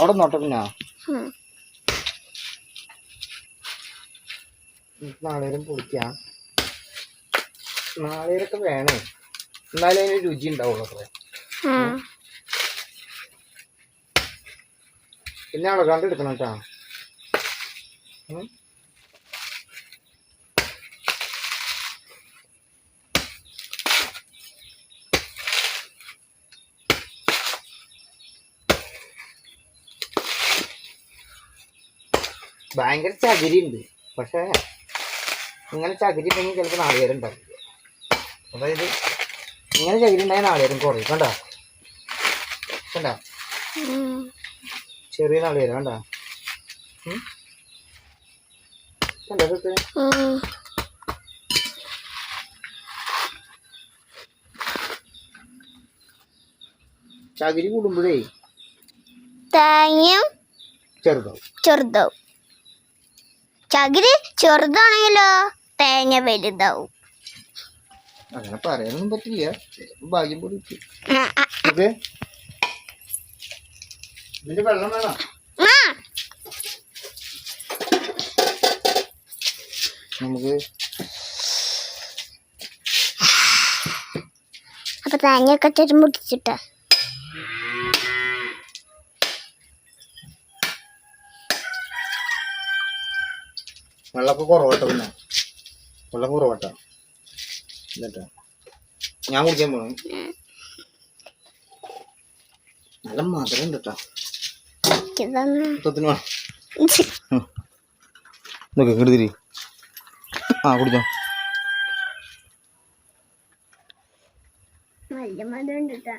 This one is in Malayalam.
അവിടെ നോട്ടെ പിന്നെ നാളേരം പൊളിക്കാം. നാളേരൊക്കെ വേണേ, എന്നാലും അതിന് രുചി ഉണ്ടാവുള്ളൂ അത്രേ. പിന്നെ അളകാണ്ട് എടുക്കണം കേട്ടാ. ഭയങ്കര ചകിരി ഉണ്ട്, പക്ഷെ ഇങ്ങനെ ചകിരി ഉണ്ടെങ്കിൽ ചിലപ്പോൾ നാളികേരം ഉണ്ടാവില്ല. അതായത് ഇങ്ങനെ ചകിരി ഉണ്ടായാൽ നാളികേരം കുറയും. കണ്ട കണ്ട ചെറിയ നാളികേരം കണ്ട കണ്ടതൊക്കെ. ചകിരി കൂടുമ്പോഴേ തേങ്ങയും ചെറുതാവും. ചകിരി ചെറുതാണെങ്കിലോ തേങ്ങ വലുതാവും. അങ്ങനെ പറയാനൊന്നും പറ്റില്ല, ഭാഗ്യം പോലെ. ഇതിന്റെ വെള്ളം വേണം. നമുക്ക് അപ്പൊ തേങ്ങയൊക്കെ ചെറുമുട്ടിച്ചിട്ടാ വെള്ളമൊക്കെ കുറവട്ടോ. പിന്നെ വെള്ളം കുറവട്ടോ. എന്നിട്ടാ ഞാൻ കുടിക്കാൻ പോണു. നല്ല മധുരം ഉണ്ട് കേട്ടോ. ഇതൊക്കെ കെടുതിരി. കുടിച്ചോ. നല്ല മധുരം ഉണ്ട്.